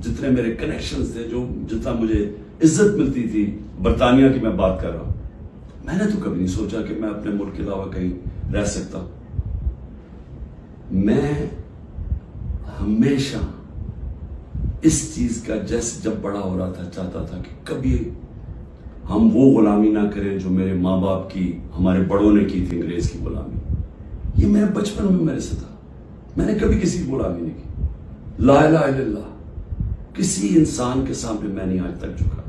جتنے میرے کنیکشنز تھے, جو جتنا مجھے عزت ملتی تھی, برطانیہ کی میں بات کر رہا ہوں, میں نے تو کبھی نہیں سوچا کہ میں اپنے ملک کے علاوہ کہیں رہ سکتا ہوں. میں ہمیشہ اس چیز کا جیسے جب بڑا ہو رہا تھا چاہتا تھا کہ کبھی ہم وہ غلامی نہ کریں جو میرے ماں باپ کی, ہمارے بڑوں نے کی تھی, انگریز کی غلامی. یہ میرے بچپن میں میرے سے تھا, میں نے کبھی کسی کی غلامی نہیں کی. لا الہ الا اللہ, کسی انسان کے سامنے میں نہیں آج تک جھکا.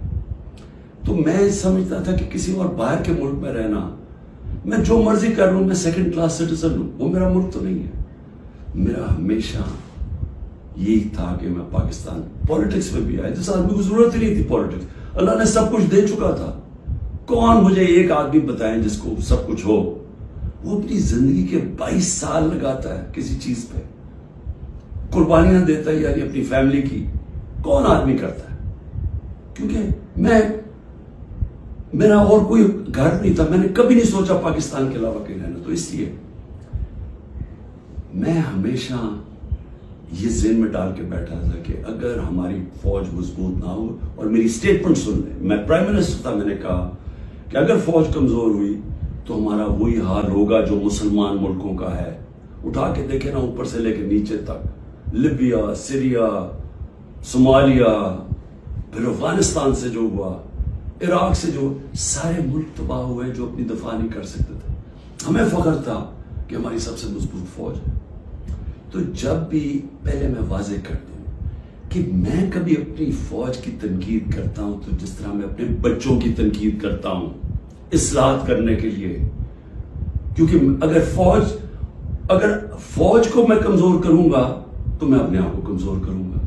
تو میں سمجھتا تھا کہ کسی اور باہر کے ملک میں رہنا, میں جو مرضی کر لوں, میں سیکنڈ کلاس سٹیزن ہوں, وہ میرا ملک تو نہیں ہے. میرا ہمیشہ یہی تھا کہ میں پاکستان, پالیٹکس میں بھی آیا جس آدمی کو ضرورت ہی نہیں تھی پالیٹکس, اللہ نے سب کچھ دے چکا تھا. کون مجھے ایک آدمی بتائیں جس کو سب کچھ ہو, وہ اپنی زندگی کے 22 سال لگاتا ہے کسی چیز پہ, قربانیاں دیتا ہے, یعنی اپنی فیملی کی. کون آدمی کرتا ہے؟ کیونکہ میرا اور کوئی گھر نہیں تھا, میں نے کبھی نہیں سوچا پاکستان کے علاوہ کہیں رہنا. تو اس لیے میں ہمیشہ یہ ذہن میں ڈال کے بیٹھا تھا کہ اگر ہماری فوج مضبوط نہ ہو, اور میری اسٹیٹمنٹ سن لیں, میں پرائم منسٹر تھا, میں نے کہا کہ اگر فوج کمزور ہوئی تو ہمارا وہی حال ہوگا جو مسلمان ملکوں کا ہے. اٹھا کے دیکھیں نا, اوپر سے لے کے نیچے تک, لیبیا, سیریا, صومالیہ, پھر افغانستان سے جو ہوا, عراق سے جو, سارے ملک تباہ ہوئے جو اپنی دفاع نہیں کر سکتے تھے. ہمیں فخر تھا کہ ہماری سب سے مضبوط فوج ہے. تو جب بھی, پہلے میں واضح کر دوں کہ میں کبھی اپنی فوج کی تنقید کرتا ہوں تو جس طرح میں اپنے بچوں کی تنقید کرتا ہوں اصلاحات کرنے کے لیے. کیونکہ اگر فوج کو میں کمزور کروں گا تو میں اپنے آپ کو کمزور کروں گا.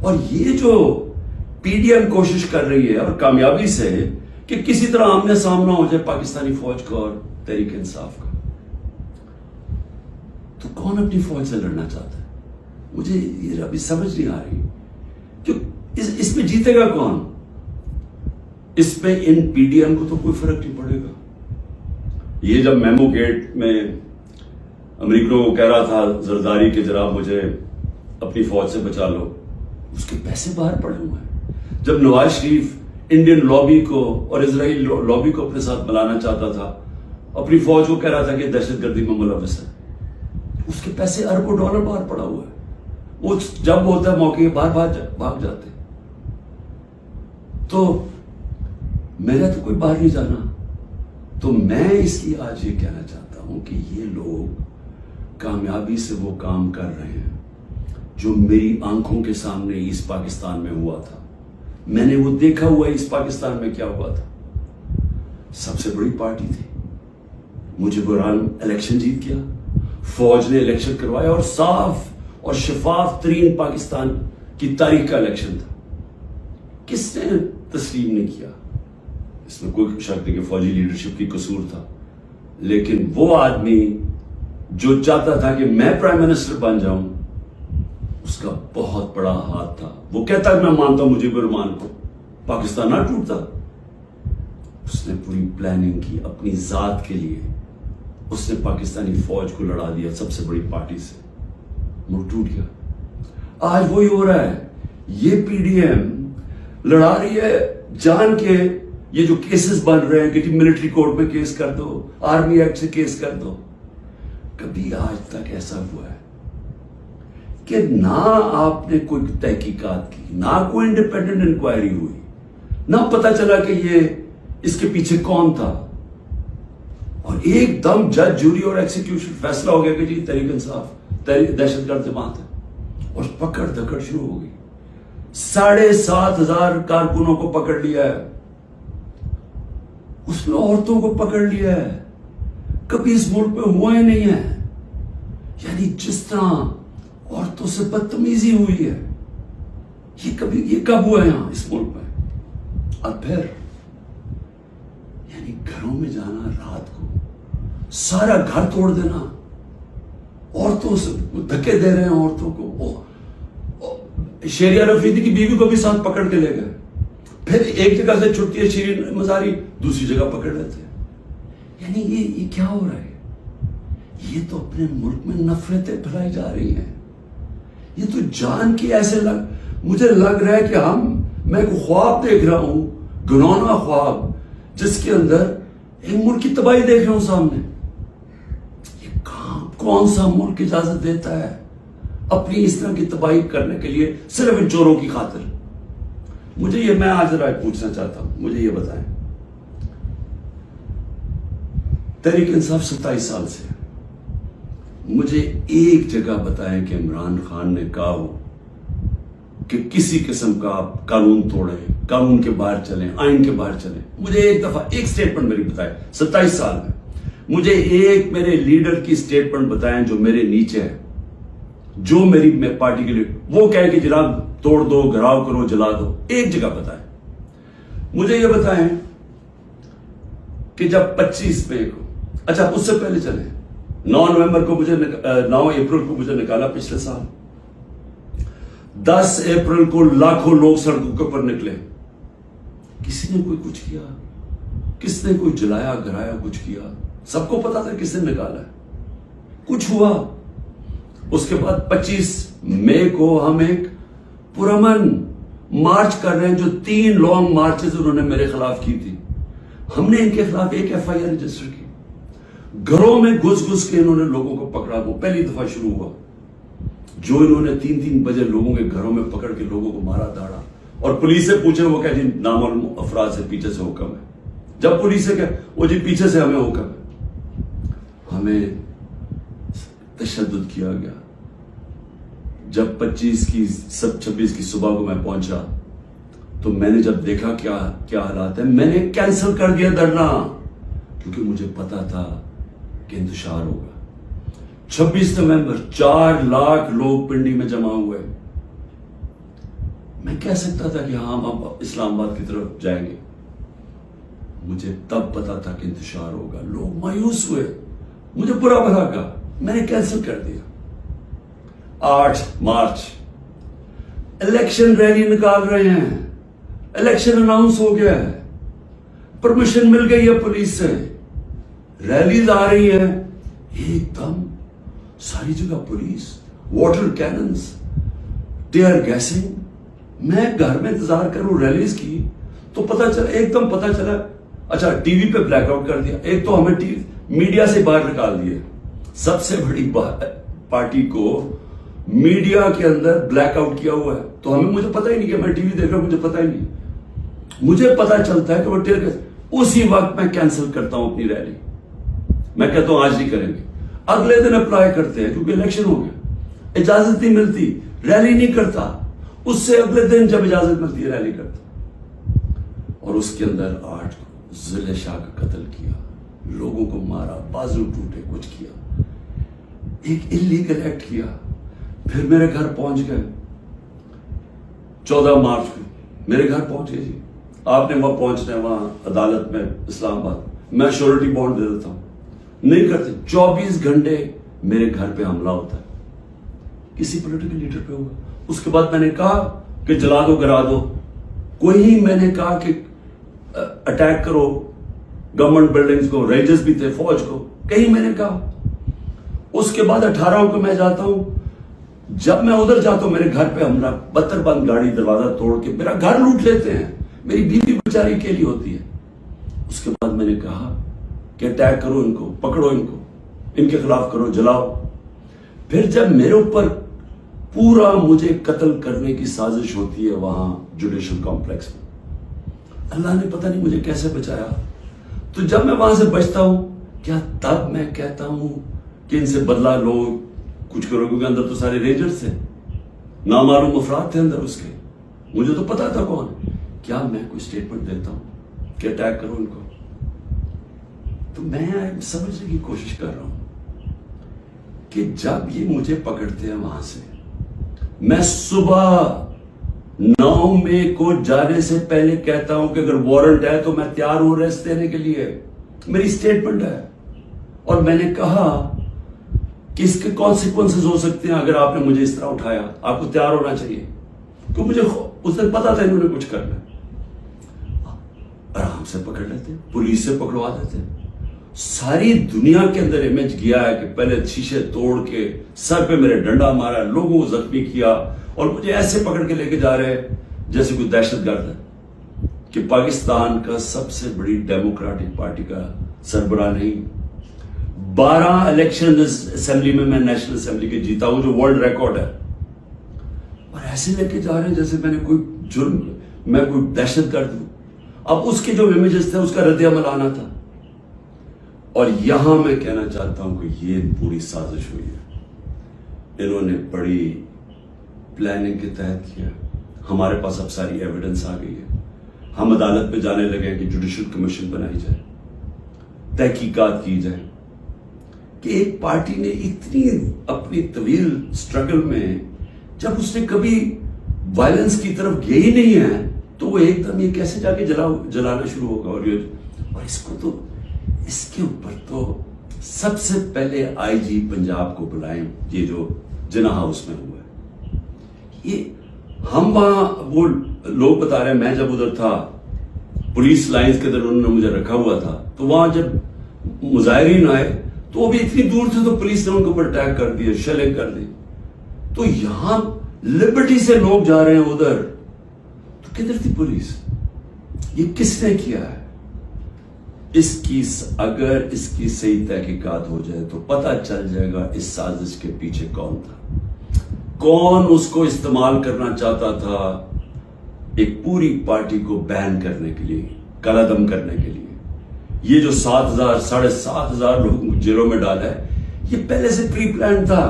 اور یہ جو پی ڈی ایم کوشش کر رہی ہے, اور کامیابی سے, کہ کسی طرح آمنے سامنا ہو جائے پاکستانی فوج کا اور تحریک انصاف کا, تو کون اپنی فوج سے لڑنا چاہتا ہے؟ مجھے یہ ابھی سمجھ نہیں آ رہی کہ اس میں جیتے گا کون؟ اس پہ ان پی ڈی ایم کو تو کوئی فرق نہیں پڑے گا. یہ جب میمو گیٹ میں امریکنوں کو کہہ رہا تھا زرداری کہ جناب مجھے اپنی فوج سے بچا لو, اس کے پیسے باہر پڑے ہوئے ہیں. جب نواز شریف انڈین لابی کو اور اسرائیل لابی کو اپنے ساتھ ملانا چاہتا تھا, اپنی فوج کو کہہ رہا تھا کہ دہشت گردی میں ملوث ہے, اس کے پیسے اربوں ڈالر باہر پڑا ہوا ہے. وہ جب ہوتا ہے موقع باہر بھاگ جاتے. تو میرا تو کوئی باہر نہیں جانا. تو میں اس لیے آج یہ کہنا چاہتا ہوں کہ یہ لوگ کامیابی سے وہ کام کر رہے ہیں جو میری آنکھوں کے سامنے ایسٹ پاکستان میں ہوا تھا. میں نے وہ دیکھا ہوا ایسٹ پاکستان میں کیا ہوا تھا. سب سے بڑی پارٹی تھی, مجھے بران الیکشن جیت گیا, فوج نے الیکشن کروایا, اور صاف اور شفاف ترین پاکستان کی تاریخ کا الیکشن تھا. کس نے تسلیم نہیں کیا؟ اس میں کوئی شک نہیں کہ فوجی لیڈرشپ کی قصور تھا, لیکن وہ آدمی جو چاہتا تھا کہ میں پرائم منسٹر بن جاؤں, اس کا بہت بڑا ہاتھ تھا. وہ کہتا ہے میں مانتا ہوں مجھے برمان کو, پاکستان نہ ٹوٹتا. اس نے پوری پلاننگ کی اپنی ذات کے لیے, اس نے پاکستانی فوج کو لڑا دیا سب سے بڑی پارٹی سے, ملک ٹوٹ گیا. آج وہی ہو رہا ہے. یہ پی ڈی ایم لڑا رہی ہے جان کے, یہ جو کیسز بن رہے ہیں کہ ملٹری کورٹ میں کیس کر دو, آرمی ایکٹ سے کیس کر دو. کبھی آج تک ایسا ہوا ہے کہ نہ آپ نے کوئی تحقیقات کی, نہ کوئی انڈیپینڈنٹ انکوائری ہوئی, نہ پتا چلا کہ یہ اس کے پیچھے کون تھا, اور ایک دم جج, جوری اور ایکسیکیوشن فیصلہ ہو گیا کہ جی تحریک انصاف دہشت گرد جماعت ہے, اور پکڑ دھکڑ شروع ہو گئی. 7,500 کارکنوں کو پکڑ لیا ہے, اس میں عورتوں کو پکڑ لیا ہے. کبھی اس ملک میں ہوا ہی نہیں ہے. یعنی جس طرح عورتوں سے بدتمیزی ہوئی ہے, یہ کب ہوا ہے یہاں اس ملک میں؟ اور پھر یعنی گھروں میں جانا رات کو, سارا گھر توڑ دینا, عورتوں سے دھکے دے رہے ہیں عورتوں کو. شیریہ رفیدی کی بیوی کو بھی ساتھ پکڑ کے لے گئے, پھر ایک جگہ سے چھٹتی ہے شیرین مزاری, دوسری جگہ پکڑ لیتے ہیں. یعنی یہ کیا ہو رہا ہے؟ یہ تو اپنے ملک میں نفرتیں پھیلائی جا رہی ہیں. یہ تو جان کی ایسے مجھے لگ رہا ہے کہ میں ایک خواب دیکھ رہا ہوں، گنونا خواب، جس کے اندر ایک ملک کی تباہی دیکھ رہا ہوں سامنے۔ یہ کون سا ملک اجازت دیتا ہے اپنی اس طرح کی تباہی کرنے کے لیے صرف ان چوروں کی خاطر؟ میں آج ذرا پوچھنا چاہتا ہوں، مجھے یہ بتائیں، تحریک انصاف 27 سال سے، مجھے ایک جگہ بتائیں کہ عمران خان نے کہا ہو کہ کسی قسم کا آپ قانون توڑیں، قانون کے باہر چلیں، آئین کے باہر چلیں۔ مجھے ایک دفعہ ایک سٹیٹمنٹ میری بتائیں 27 سال میں، مجھے ایک میرے لیڈر کی سٹیٹمنٹ بتائیں جو میرے نیچے ہے، جو میری پارٹی کے لیے وہ کہے کہ جناب توڑ دو، گھراؤ کرو، جلا دو۔ ایک جگہ بتائیں۔ مجھے یہ بتائیں کہ جب 25 مئی کو، اچھا اس سے پہلے چلیں، 9 اپریل کو مجھے نکالا پچھلے سال، 10 اپریل کو لاکھوں لوگ سڑکوں کے اوپر نکلے، کسی نے کوئی کچھ کیا؟ کس نے کوئی جلایا گرایا کچھ کیا؟ سب کو پتا تھا کس نے نکالا ہے، کچھ ہوا؟ اس کے بعد 25 مئی کو ہم ایک پرامن مارچ کر رہے ہیں، جو 3 لانگ مارچز انہوں نے میرے خلاف کی تھی، ہم نے ان کے خلاف ایک FIR رجسٹر کی۔ گھروں میں گھس کے انہوں نے لوگوں کو پکڑا، وہ پہلی دفعہ شروع ہوا، جو انہوں نے 3 بجے لوگوں کے گھروں میں پکڑ کے لوگوں کو مارا داڑا، اور پولیس سے پوچھے وہ کہ جی نامعلوم افراد سے پیچھے سے حکم ہے۔ جب پولیس سے کہ وہ جی پیچھے سے ہمیں حکم ہے، ہمیں تشدد کیا گیا۔ جب 26 کی صبح کو میں پہنچا تو میں نے جب دیکھا کیا حالات ہیں، میں نے کینسل کر دیا دھرنا، کیونکہ مجھے پتا تھا کہ انتشار ہوگا۔ 26 نومبر 4 لاکھ لوگ پنڈی میں جمع ہوئے۔ میں کہہ سکتا تھا کہ ہاں ہم اسلام آباد کی طرف جائیں گے، مجھے تب پتا تھا کہ انتشار ہوگا۔ لوگ مایوس ہوئے، مجھے برا بھلا کہا، میں نے کینسل کر دیا۔ 8 مارچ الیکشن ریلی نکال رہے ہیں، الیکشن اناؤنس ہو گیا ہے، پرمیشن مل گئی ہے پولیس سے، ریلیز آ رہی ہیں، ایک دم ساری جگہ police, water cannons, tear gassing. میں گھر میں انتظار کروں ریلیز کی تو ایک دم پتا چلا، اچھا ٹی وی پہ بلیک آؤٹ کر دیا۔ ایک تو ہمیں میڈیا سے باہر نکال دیا، سب سے بڑی پارٹی کو میڈیا کے اندر بلیک آؤٹ کیا ہوا ہے، تو مجھے پتا ہی نہیں کہ میں ٹی وی دیکھ رہا ہوں، مجھے پتا ہی نہیں۔ مجھے پتا چلتا ہے کہ وہ ٹیئر گیس، اسی وقت میں کینسل کرتا ہوں اپنی ریلی، میں کہتا ہوں آج نہیں کریں گے۔ اگلے دن اپلائی کرتے ہیں کیونکہ الیکشن ہو گیا، اجازت نہیں ملتی، ریلی نہیں کرتا، اس سے اگلے دن جب اجازت ملتی ہے ریلی کرتا۔ اور اس کے اندر 8 ضلع شاہ کا قتل کیا، لوگوں کو مارا، بازو ٹوٹے، کچھ کیا، ایک انلیگل ایکٹ کیا۔ پھر میرے گھر پہنچ گئے 14 مارچ کو، میرے گھر پہنچ گئے جی، آپ نے وہاں پہنچنا ہے، وہاں عدالت میں اسلام آباد، میں شورٹی بانڈ دے دیتا ہوں، نہیں کرتے۔ 24 گھنٹے میرے گھر پہ حملہ ہوتا ہے، کسی پولیٹیکل لیڈر پہ ہوگا۔ اس کے بعد میں نے کہا کہ جلا دو، گرا دو، کوئی میں نے کہا کہ اٹیک کرو گورنمنٹ بلڈنگز کو، رینجرز بھی تھے، فوج کو، کہیں میں نے کہا۔ اس کے بعد 18 کو میں جاتا ہوں، جب میں ادھر جاتا ہوں میرے گھر پہ حملہ، 72 بند گاڑی دروازہ توڑ کے میرا گھر لوٹ لیتے ہیں، میری بیوی بیچاری اکیلی ہوتی ہے۔ اس کے بعد میں نے کہا کہ اٹیک کرو ان کو، پکڑو ان کو، ان کے خلاف کرو، جلاؤ۔ پھر جب میرے اوپر پورا مجھے قتل کرنے کی سازش ہوتی ہے وہاں جوڈیشل کمپلیکس میں، اللہ نے پتہ نہیں مجھے کیسے بچایا۔ تو جب میں وہاں سے بچتا ہوں، کیا تب میں کہتا ہوں کہ ان سے بدلہ لو، کچھ کرو، کیونکہ اندر تو سارے رینجرز تھے، نامعلوم افراد تھے اندر اس کے، مجھے تو پتا تھا کون۔ کیا میں کوئی سٹیٹمنٹ دیتا ہوں کہ اٹیک کرو ان کو؟ تو میں سمجھنے کی کوشش کر رہا ہوں کہ جب یہ مجھے پکڑتے ہیں وہاں سے، میں صبح 9 مئی کو جانے سے پہلے کہتا ہوں کہ اگر وارنٹ ہے تو میں تیار ہوں ریسٹ دینے کے لیے، میری سٹیٹمنٹ ہے۔ اور میں نے کہا کہ اس کے کانسیکوینسز ہو سکتے ہیں اگر آپ نے مجھے اس طرح اٹھایا، آپ کو تیار ہونا چاہیے، تو مجھے اس دن پتا تھا انہوں نے کچھ کرنا ہے۔ آرام سے پکڑ لیتے، پولیس سے پکڑوا دیتے، ساری دنیا کے اندر امیج گیا ہے کہ پہلے شیشے توڑ کے سر پہ میرے ڈنڈا مارا، لوگوں کو زخمی کیا اور مجھے ایسے پکڑ کے لے کے جا رہے جیسے کوئی دہشت گرد ہے کہ پاکستان کا سب سے بڑی ڈیموکریٹک پارٹی کا سربراہ نہیں. 12 الیکشن اسمبلی میں نیشنل اسمبلی کے جیتا ہوں جو ورلڈ ریکارڈ ہے، اور ایسے لے کے جا رہے ہیں جیسے میں نے کوئی جرم، میں کوئی دہشت گرد ہوں. اب اس کے جو امیجز تھے اس کا رد عمل آنا تھا. اور یہاں میں کہنا چاہتا ہوں کہ یہ پوری سازش ہوئی ہے، انہوں نے بڑی پلاننگ کے تحت کیا. ہمارے پاس اب ساری ایویڈنس آ گئی ہے، ہم عدالت پہ جانے لگے کہ جوڈیشل کمیشن بنائی جائے، تحقیقات کی جائے کہ ایک پارٹی نے اتنی اپنی طویل سٹرگل میں جب اس نے کبھی وائلنس کی طرف گئی ہی نہیں ہے تو وہ ایک دم یہ کیسے جا کے جلانا شروع ہوگا. اور اس کو تو اس کے اوپر تو سب سے پہلے آئی جی پنجاب کو بلائیں. یہ جو جناح ہاؤس میں ہوا ہے، یہ ہم وہاں وہ لوگ بتا رہے ہیں، میں جب ادھر تھا پولیس لائنز کے اندر انہوں نے مجھے رکھا ہوا تھا، تو وہاں جب مظاہرین آئے تو وہ بھی اتنی دور تھے تو پولیس نے ان کے اوپر اٹیک کر دیا، شیلنگ کر دی. تو یہاں لبرٹی سے لوگ جا رہے ہیں ادھر، تو کدھر تھی پولیس؟ یہ کس نے کیا ہے؟ اگر اس کی صحیح تحقیقات ہو جائے تو پتہ چل جائے گا اس سازش کے پیچھے کون تھا، کون اس کو استعمال کرنا چاہتا تھا ایک پوری پارٹی کو بین کرنے کے لیے، قلعدم کرنے کے لیے. یہ جو 7,000 7,500 لوگوں کو جیلوں میں ڈالا ہے، یہ پہلے سے پری پلان تھا.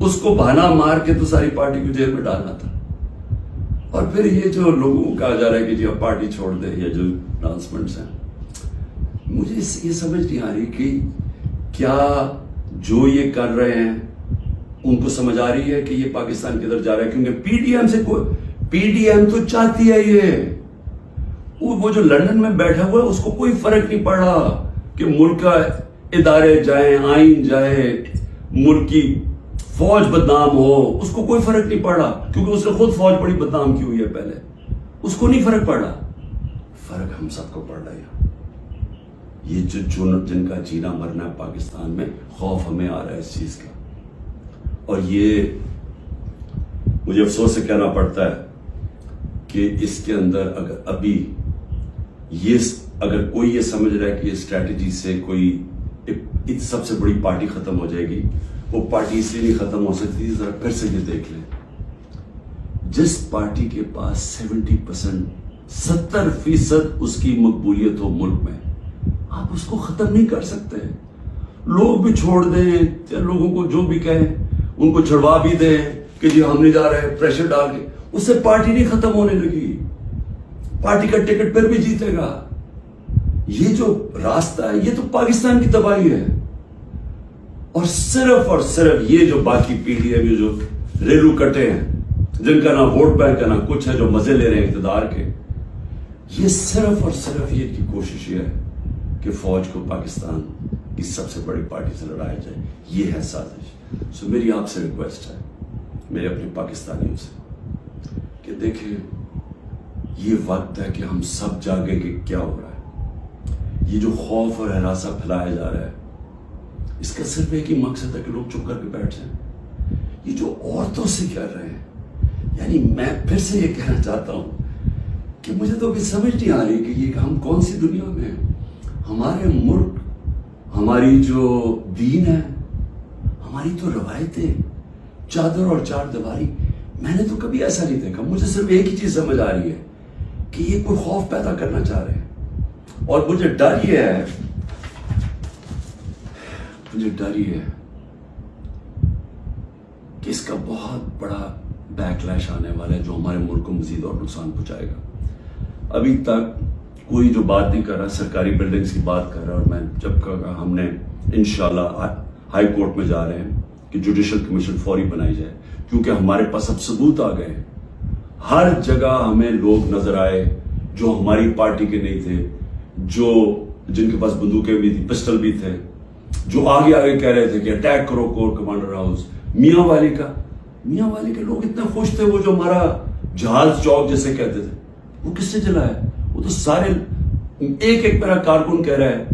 اس کو بہانا مار کے تو ساری پارٹی کو جیل میں ڈالنا تھا. اور پھر یہ جو لوگوں کو کہا جا رہا ہے کہ جی اب پارٹی چھوڑ دے، یا جو اناؤنسمنٹس ہیں، مجھے یہ سمجھ نہیں آ رہی کہ کیا جو یہ کر رہے ہیں ان کو سمجھ آ رہی ہے کہ یہ پاکستان کدھر جا رہا ہے. کیونکہ پی ڈی ایم تو چاہتی ہے یہ، وہ جو لندن میں بیٹھا ہوا ہے اس کو کوئی فرق نہیں پڑا کہ ملک کا ادارے جائیں، آئین جائے، ملک کی فوج بدنام ہو، اس کو کوئی فرق نہیں پڑا کیونکہ اس نے خود فوج بڑی بدنام کی ہوئی ہے پہلے. اس کو نہیں فرق پڑا. فرق ہم سب کو پڑ رہا ہے. یہ جن کا جینا مرنا ہے پاکستان میں، خوف ہمیں آ رہا ہے اس چیز کا. اور یہ مجھے افسوس سے کہنا پڑتا ہے کہ اس کے اندر اگر کوئی یہ سمجھ رہا ہے کہ یہ اسٹریٹجی سے کوئی سب سے بڑی پارٹی ختم ہو جائے گی، وہ پارٹی اس لیے نہیں ختم ہو سکتی. ذرا پھر سے یہ دیکھ لیں، جس پارٹی کے پاس 70% اس کی مقبولیت ہو ملک میں، آپ اس کو ختم نہیں کر سکتے. لوگ بھی چھوڑ دیں، لوگوں کو جو بھی کہیں ان کو چھڑوا بھی دیں کہ جی ہم نہیں جا رہے، پریشر ڈال کے، اس سے پارٹی نہیں ختم ہونے لگی. پارٹی کا ٹکٹ پھر بھی جیتے گا. یہ جو راستہ ہے یہ تو پاکستان کی تباہی ہے. اور صرف یہ جو باقی پی ڈی ایم جو ریلو کٹے ہیں، جن کا نہ ووٹ بینک ہے نہ کچھ ہے، جو مزے لے رہے ہیں اقتدار کے، یہ صرف یہ کی کوشش یہ ہے کہ فوج کو پاکستان کی سب سے بڑی پارٹی سے لڑایا جائے. یہ ہے سازش. سو میری آپ سے ریکویسٹ ہے، میرے اپنے پاکستانیوں سے، کہ دیکھیں یہ وقت ہے کہ ہم سب جاگیں کہ کیا ہو رہا ہے. یہ جو خوف اور ہراساں پھیلایا جا رہا ہے، اس کا صرف ایک ہی مقصد ہے کہ لوگ چپ کر کے بیٹھ جائیں. یہ جو عورتوں سے کر رہے ہیں، یعنی میں پھر سے یہ کہنا چاہتا ہوں کہ مجھے تو ابھی سمجھ نہیں آ رہی کہ یہ ہم کون سی دنیا میں ہیں. ہمارے ملک، ہماری جو دین ہے، ہماری تو روایتیں، چادر اور چار دیواری، میں نے تو کبھی ایسا نہیں دیکھا. مجھے صرف ایک ہی چیز سمجھ آ رہی ہے کہ یہ کوئی خوف پیدا کرنا چاہ رہے ہیں. اور مجھے ڈر یہ ہے کہ اس کا بہت بڑا بیک لیش آنے والا ہے جو ہمارے ملک کو مزید اور نقصان پہنچائے گا. ابھی تک کوئی جو بات نہیں کر رہا، سرکاری بلڈنگز کی بات کر رہا. اور میں جب کہا ہم نے انشاءاللہ ہائی کورٹ میں جا رہے ہیں کہ جوڈیشل کمیشن فوری بنائی جائے، کیونکہ ہمارے پاس اب ثبوت آ گئے. ہر جگہ ہمیں لوگ نظر آئے جو ہماری پارٹی کے نہیں تھے، جن کے پاس بندوقیں بھی تھی، پسٹل بھی تھے، جو آگے کہہ رہے تھے کہ اٹیک کرو کور کمانڈر ہاؤس. میاں والی کے لوگ اتنے خوش تھے، وہ جو ہمارا جہاز چوک جیسے کہتے تھے، وہ کس سے جلایا؟ وہ تو سارے ایک میرا کارکن کہہ رہا ہے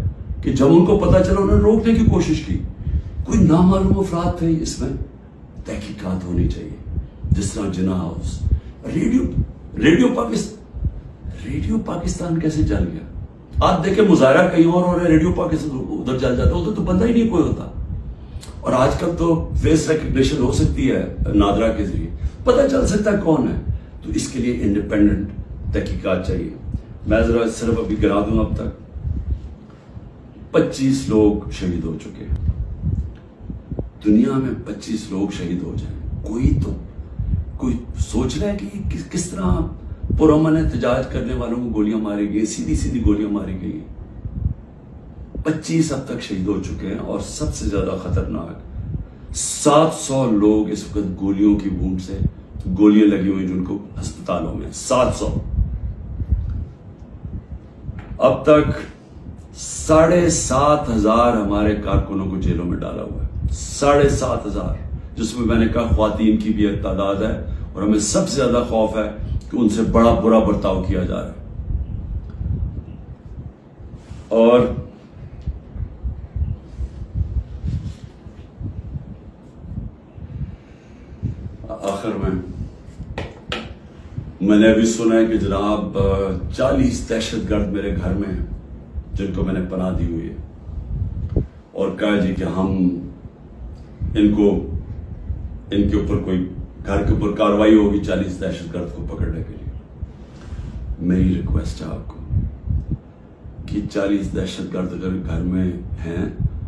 کہ جب ان کو پتا چلا انہوں نے روکنے کی کوشش کی. کوئی نامعلوم افراد تھے. اس میں تحقیقات ہونی چاہیے. جس طرح جناح ہاؤس, ریڈیو پاکستان کیسے جل گیا؟ آپ دیکھیں مظاہرہ کہیں اور ریڈیو پاکستان ادھر جل جاتا, ادھر تو بندہ ہی نہیں کوئی ہوتا. اور آج کل تو فیس ریکگنیشن ہو سکتی ہے نادرا کے ذریعے, پتہ چل سکتا ہے کون ہے. تو اس کے لیے انڈیپینڈنٹ تحقیقات چاہیے. میں ذرا صرف ابھی گرا دوں, اب تک 25 لوگ شہید ہو چکے ہیں. دنیا میں 25 لوگ شہید ہو جائیں, کوئی سوچ رہا ہے کہ کس طرح پرامن احتجاج کرنے والوں کو گولیاں ماری گئی, سیدھی گولیاں ماری گئی. 25 اب تک شہید ہو چکے ہیں. اور سب سے زیادہ خطرناک 700 لوگ اس وقت گولیوں کی وونڈ سے گولیاں لگی ہوئی جن کو ہسپتالوں میں. 700. اب تک 7,500 ہمارے کارکنوں کو جیلوں میں ڈالا ہوا ہے. 7,500, جس میں میں نے کہا خواتین کی بھی ایک تعداد ہے. اور ہمیں سب سے زیادہ خوف ہے کہ ان سے بڑا برا برتاؤ کیا جا رہا ہے. اور آخر میں نے ابھی سنا ہے کہ جناب 40 دہشت گرد میرے گھر میں ہیں جن کو میں نے پناہ دی ہوئی ہے, اور کہا جی کہ ہم ان کے اوپر کوئی گھر کے اوپر کارروائی ہوگی 40 دہشت گرد کو پکڑنے کے لیے. میری ریکویسٹ ہے آپ کو کہ 40 دہشت گرد اگر گھر میں ہیں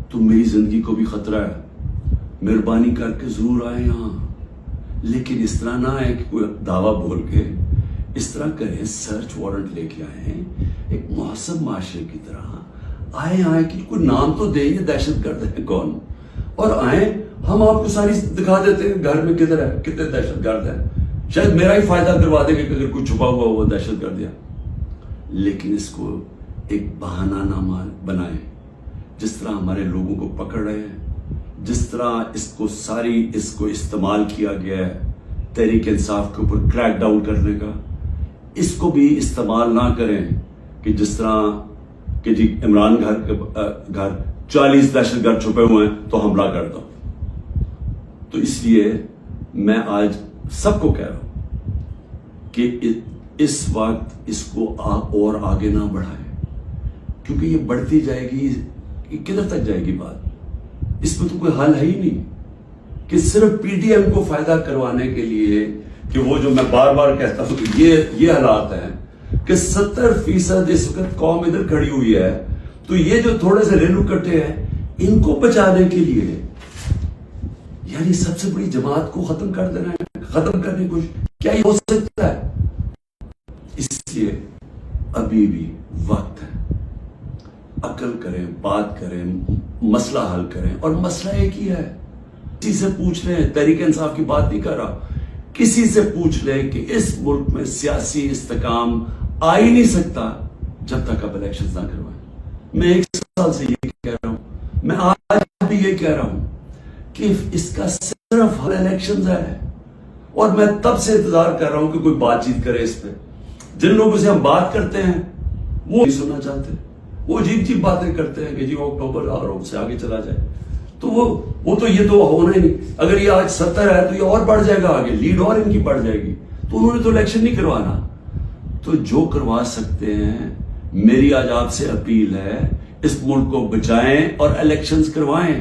تو میری زندگی کو بھی خطرہ ہے. مہربانی کر کے ضرور آئیں یہاں, لیکن اس طرح نہ آئے کہ کوئی دعویٰ بول کے اس طرح کریں, سرچ وارنٹ لے کے آئیں ایک محسن معاشرے کی طرح. آئیں کہ کوئی نام تو دیں یہ دہشت گرد ہے کون, اور آئیں ہم آپ کو ساری دکھا دیتے ہیں گھر میں کدھر ہے, کتنے دہشت گرد ہیں. شاید میرا ہی فائدہ کروا دیں گے کہ اگر کوئی چھپا ہوا وہ دہشت گرد ہے. لیکن اس کو ایک بہانہ نہ بنائیں. جس طرح ہمارے لوگوں کو پکڑ رہے ہیں, جس طرح اس کو استعمال کیا گیا ہے تحریک انصاف کے اوپر کریک ڈاؤن کرنے کا, اس کو بھی استعمال نہ کریں کہ جس طرح کہ جی عمران گھر 40 دہشت گرد چھپے ہوئے ہیں تو حملہ کر دو. تو اس لیے میں آج سب کو کہہ رہا ہوں کہ اس وقت اس کو اور آگے نہ بڑھائیں, کیونکہ یہ بڑھتی جائے گی, کدھر تک جائے گی بات. اس میں تو کوئی حل ہے ہی نہیں کہ صرف پی ٹی ایم کو فائدہ کروانے کے لیے کہ وہ جو میں بار بار کہتا ہوں کہ یہ حالات ہیں کہ 70% اس وقت قوم ادھر کھڑی ہوئی ہے, تو یہ جو تھوڑے سے ریلو کٹے ہیں ان کو بچانے کے لیے یعنی سب سے بڑی جماعت کو ختم کر دینا ہے, ختم کرنے کی کوشش, کیا یہ ہو سکتا ہے؟ اس لیے ابھی بھی وقت ہے, عقل کریں, بات کریں, مسئلہ حل کریں. اور مسئلہ ایک ہی ہے, کسی سے پوچھ لیں, تحریک انصاف کی بات نہیں کر رہا, کسی سے پوچھ لیں کہ اس ملک میں سیاسی استحکام آ ہی نہیں سکتا جب تک آپ الیکشنز نہ کروائیں. میں 1 سال سے یہ کہہ رہا ہوں, میں آج بھی یہ کہہ رہا ہوں کہ اس کا صرف حل الیکشنز ہے. اور میں تب سے انتظار کر رہا ہوں کہ کوئی بات چیت کرے اس پہ. جن لوگوں سے ہم بات کرتے ہیں وہ نہیں سننا چاہتے, وہ عجیب باتیں کرتے ہیں کہ جی اکتوبر اور اس سے آگے چلا جائے. تو وہ تو یہ تو ہونا ہی نہیں. اگر یہ آج 70 ہے تو یہ اور بڑھ جائے گا آگے, لیڈ اور ان کی بڑھ جائے گی. تو انہوں نے تو الیکشن نہیں کروانا. تو جو کروا سکتے ہیں, میری آج آپ سے اپیل ہے اس ملک کو بچائیں اور الیکشنز کروائیں.